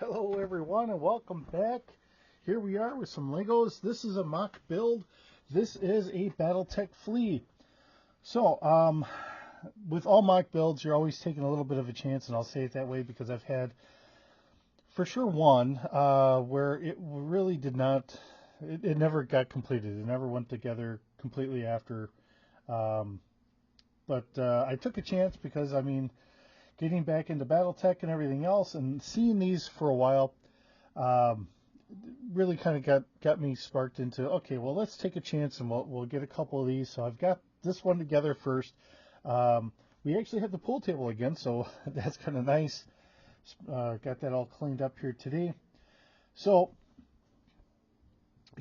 Hello everyone and welcome back. Here we are with some Legos. This is a mock build. This is a Battletech Flea. So, with all mock builds, you're always taking a little bit of a chance, and I'll say it that way because I've had, for sure, one where it really did not, it never got completed. It never went together completely after. Um, but I took a chance because, I mean, getting back into Battletech and everything else and seeing these for a while, um, really kind of got me sparked into, okay, well, let's take a chance and we'll get a couple of these. So I've got this one together first. We actually have the pool table again, so that's kind of nice. Got that all cleaned up here today. So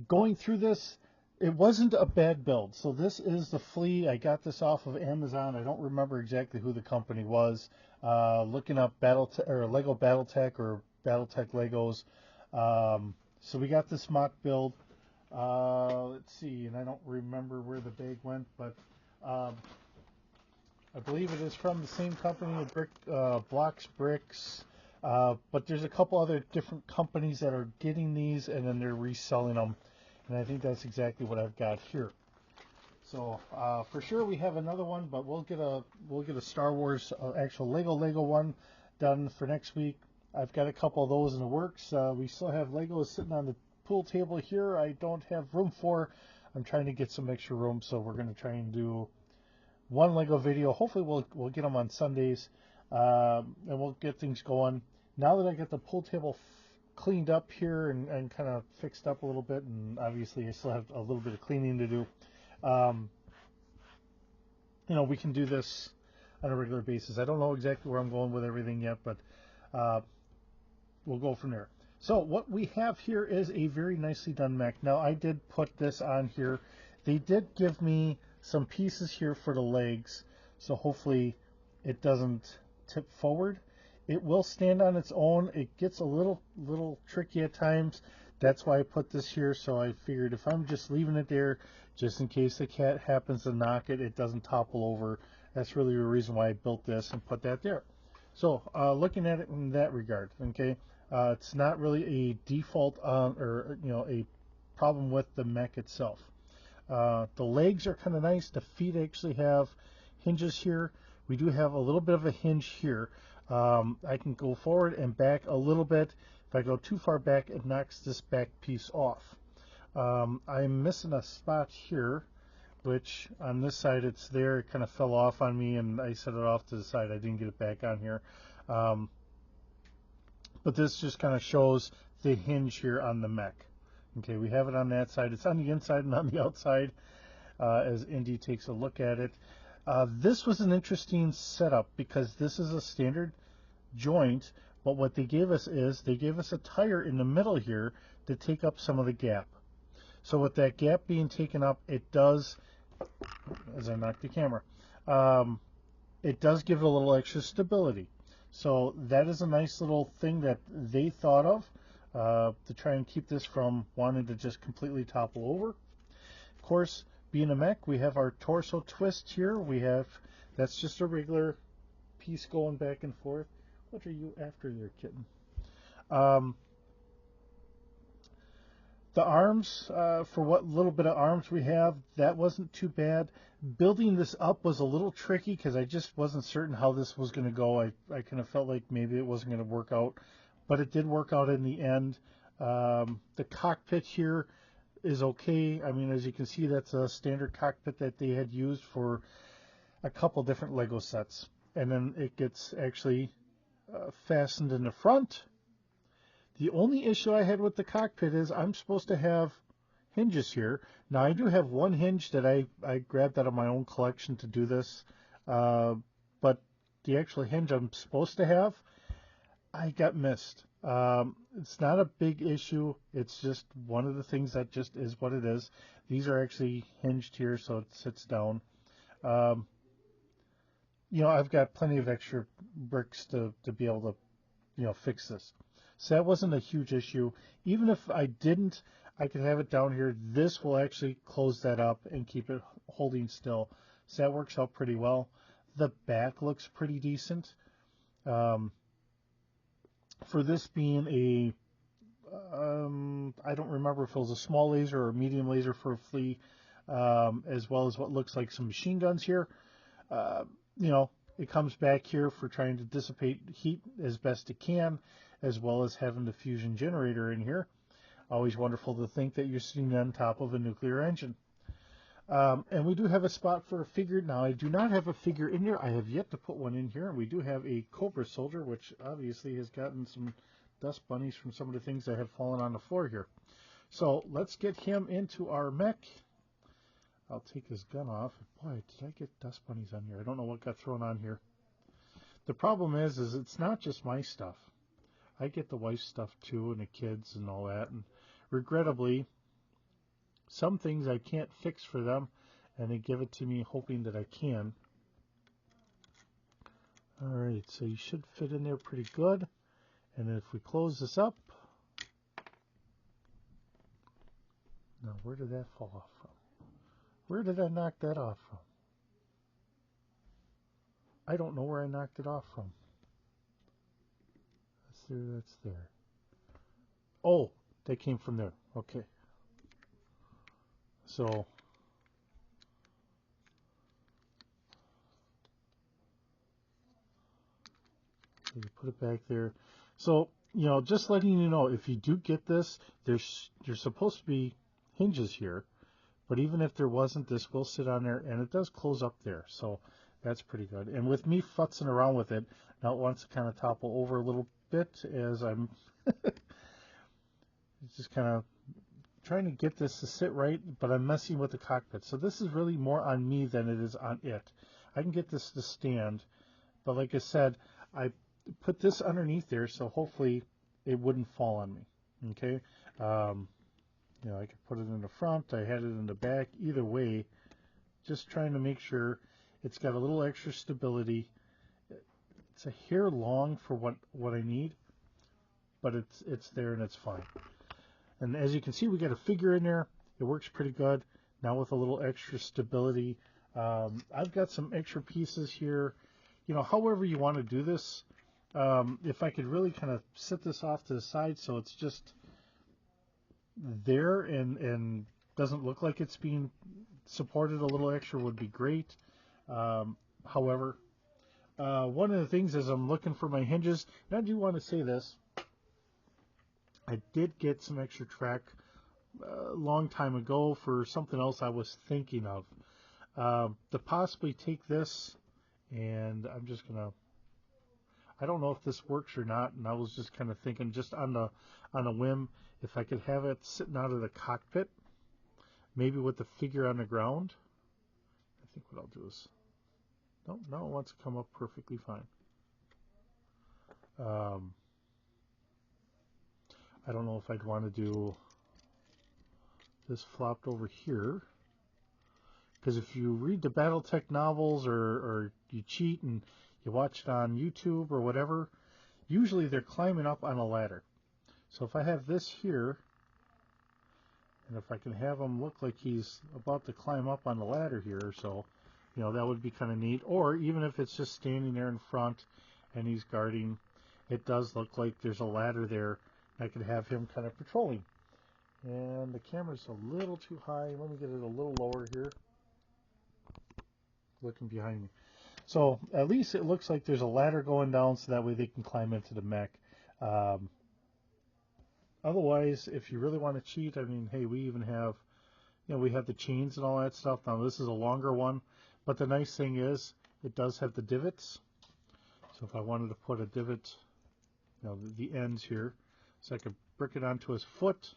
going through this, it wasn't a bad build. So this is the Flea. I got this off of Amazon. I don't remember exactly who the company was. Looking up Battletech or Lego Battletech or Battletech Legos. So we got this mock build. Let's see, and I don't remember where the bag went, but I believe it is from the same company, Blocks Bricks. But there's a couple other different companies that are getting these and then they're reselling them. And I think that's exactly what I've got here. So for sure we have another one, but we'll get a Star Wars actual Lego one done for next week. I've got a couple of those in the works. We still have Legos sitting on the pool table here. I don't have room for. I'm trying to get some extra room, so we're going to try and do one Lego video. Hopefully we'll get them on Sundays, and we'll get things going. Now that I got the pool table cleaned up here and kind of fixed up a little bit, and obviously I still have a little bit of cleaning to do. We can do this on a regular basis. I don't know exactly where I'm going with everything yet, but we'll go from there. So what we have here is a very nicely done mech. Now I did put this on here. They did give me some pieces here for the legs, so hopefully it doesn't tip forward. It will stand on its own. It gets a little tricky at times. That's why I put this here. So I figured if I'm just leaving it there, just in case the cat happens to knock it, it doesn't topple over. That's really the reason why I built this and put that there. So looking at it in that regard, okay, it's not really a default or a problem with the mech itself. The legs are kind of nice. The feet actually have hinges here. We do have a little bit of a hinge here. I can go forward and back a little bit. If I go too far back, it knocks this back piece off. I'm missing a spot here, which on this side it's there. It kind of fell off on me and I set it off to the side. I didn't get it back on here. But this just kind of shows the hinge here on the mech. Okay, we have it on that side. It's on the inside and on the outside as Indy takes a look at it. This was an interesting setup because this is a standard joint, but what they gave us is they gave us a tire in the middle here to take up some of the gap. So with that gap being taken up, it does, as I knock the camera, it does give it a little extra stability. So that is a nice little thing that they thought of to try and keep this from wanting to just completely topple over. Of course, being a mech, we have our torso twist here. That's just a regular piece going back and forth. What are you after there, kitten? The arms, for what little bit of arms we have, that wasn't too bad. Building this up was a little tricky because I just wasn't certain how this was going to go. I kind of felt like maybe it wasn't going to work out, but it did work out in the end. The cockpit here is okay. I mean, as you can see, that's a standard cockpit that they had used for a couple different Lego sets. And then it gets actually fastened in the front. The only issue I had with the cockpit is I'm supposed to have hinges here. Now I do have one hinge that I grabbed out of my own collection to do this, but the actual hinge I'm supposed to have, I got missed. It's not a big issue. It's just one of the things that just is what it is. These are actually hinged here, so it sits down. I've got plenty of extra bricks to be able to, fix this. So that wasn't a huge issue. Even if I didn't, I could have it down here. This will actually close that up and keep it holding still. So that works out pretty well. The back looks pretty decent. for this being a, I don't remember if it was a small laser or a medium laser for a flea, as well as what looks like some machine guns here. Uh, you know, it comes back here for trying to dissipate heat as best it can, as well as having the fusion generator in here. Always wonderful to think that you're sitting on top of a nuclear engine. And we do have a spot for a figure. Now, I do not have a figure in here. I have yet to put one in here. And we do have a Cobra soldier, which obviously has gotten some dust bunnies from some of the things that have fallen on the floor here. So let's get him into our mech. I'll take his gun off. Boy, did I get dust bunnies on here. I don't know what got thrown on here. The problem is it's not just my stuff. I get the wife's stuff too, and the kids and all that. And regrettably, some things I can't fix for them, and they give it to me hoping that I can. Alright, so you should fit in there pretty good. And then if we close this up, now where did that fall off from? Where did I knock that off from? I don't know where I knocked it off from. That's there, that's there. Oh, that came from there. Okay. So, you put it back there. So, you know, just letting you know, if you do get this, there's supposed to be hinges here. But even if there wasn't, this will sit on there, and it does close up there. So that's pretty good. And with me futzing around with it, now it wants to kind of topple over a little bit as I'm just kind of trying to get this to sit right, but I'm messing with the cockpit. So this is really more on me than it is on it. I can get this to stand, but like I said, I put this underneath there, so hopefully it wouldn't fall on me. Okay. You know, I could put it in the front, I had it in the back, either way, just trying to make sure it's got a little extra stability. It's a hair long for what I need, but it's there and it's fine. And as you can see, we got a figure in there. It works pretty good. Now with a little extra stability. I've got some extra pieces here. You know, however you want to do this. If I could really kind of set this off to the side so it's just there and doesn't look like it's being supported a little extra would be great. However, one of the things is I'm looking for my hinges, and I do want to say this. I did get some extra track a long time ago for something else I was thinking of. To possibly take this, and I'm just going to, I don't know if this works or not, and I was just kind of thinking just on a whim, if I could have it sitting out of the cockpit, maybe with the figure on the ground. I think what I'll do is, no, it wants to come up perfectly fine. I don't know if I'd want to do this flopped over here, because if you read the Battletech novels or you cheat and you watch it on YouTube or whatever, usually they're climbing up on a ladder. So if I have this here, and if I can have him look like he's about to climb up on the ladder here, so, you know, that would be kind of neat. Or even if it's just standing there in front and he's guarding, it does look like there's a ladder there. I could have him kind of patrolling. And the camera's a little too high. Let me get it a little lower here. Looking behind me. So at least it looks like there's a ladder going down so that way they can climb into the mech. Otherwise, if you really want to cheat, I mean, hey, we even have, you know, we have the chains and all that stuff. Now this is a longer one, but the nice thing is it does have the divots. So if I wanted to put a divot, you know, the ends here, so I could brick it onto his foot,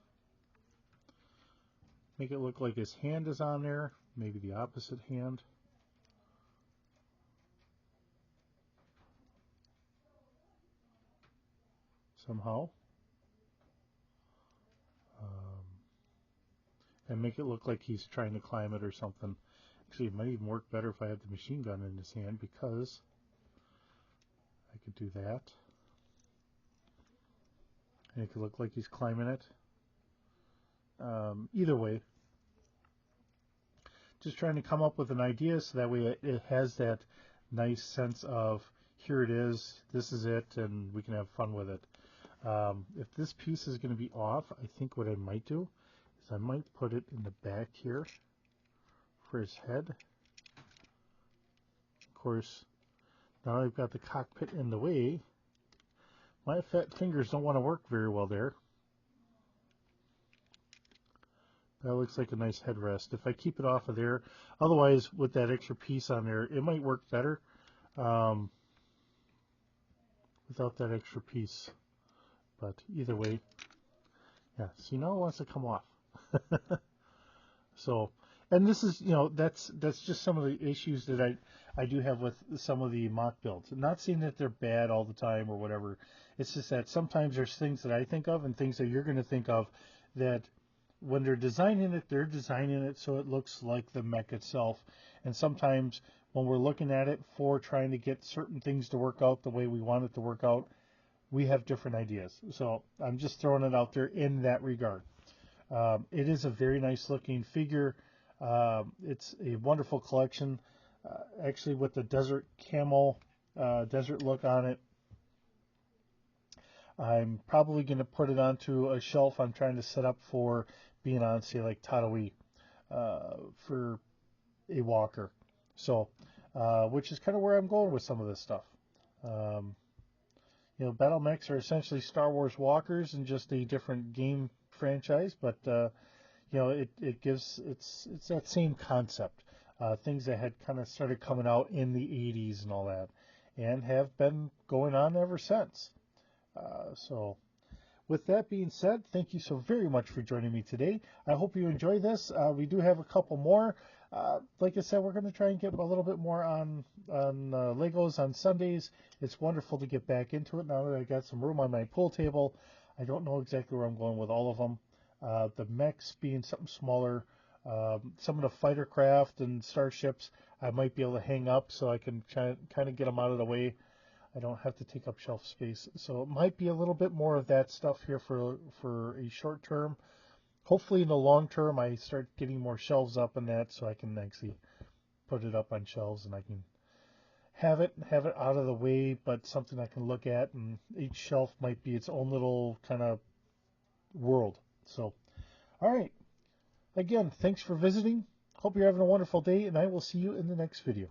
make it look like his hand is on there, maybe the opposite hand. Somehow. And make it look like he's trying to climb it or something. Actually, it might even work better if I had the machine gun in his hand, because I could do that. And it could look like he's climbing it. Either way, just trying to come up with an idea so that way it has that nice sense of, here it is, this is it, and we can have fun with it. If this piece is going to be off, I think what I might do is I might put it in the back here for his head. Of course, now I've got the cockpit in the way. My fat fingers don't want to work very well there. That looks like a nice headrest. If I keep it off of there, otherwise with that extra piece on there, it might work better without that extra piece. But either way, yeah, see, now it wants to come off. So, and this is, that's just some of the issues that I do have with some of the mock builds. I'm not saying that they're bad all the time or whatever. It's just that sometimes there's things that I think of and things that you're going to think of that when they're designing it so it looks like the mech itself. And sometimes when we're looking at it for trying to get certain things to work out the way we want it to work out, we have different ideas. So I'm just throwing it out there in that regard. It is a very nice looking figure. It's a wonderful collection, actually with the desert camo, desert look on it. I'm probably going to put it onto a shelf I'm trying to set up for being on, say, like Tatooine for a walker. So, which is kind of where I'm going with some of this stuff. Battle mechs are essentially Star Wars walkers and just a different game franchise, but it gives it's that same concept. Things that had kind of started coming out in the 80s and all that, and have been going on ever since. So with that being said, thank you so very much for joining me today. I hope you enjoy this. We do have a couple more. Like I said, we're going to try and get a little bit more on Legos on Sundays. It's wonderful to get back into it now that I got some room on my pool table. I don't know exactly where I'm going with all of them. The mechs being something smaller. Some of the fighter craft and starships I might be able to hang up so I can kind of get them out of the way. I don't have to take up shelf space. So it might be a little bit more of that stuff here for a short term. Hopefully in the long term I start getting more shelves up in that so I can actually put it up on shelves and I can have it out of the way, but something I can look at, and each shelf might be its own little kind of world. So, all right. Again, thanks for visiting. Hope you're having a wonderful day, and I will see you in the next video.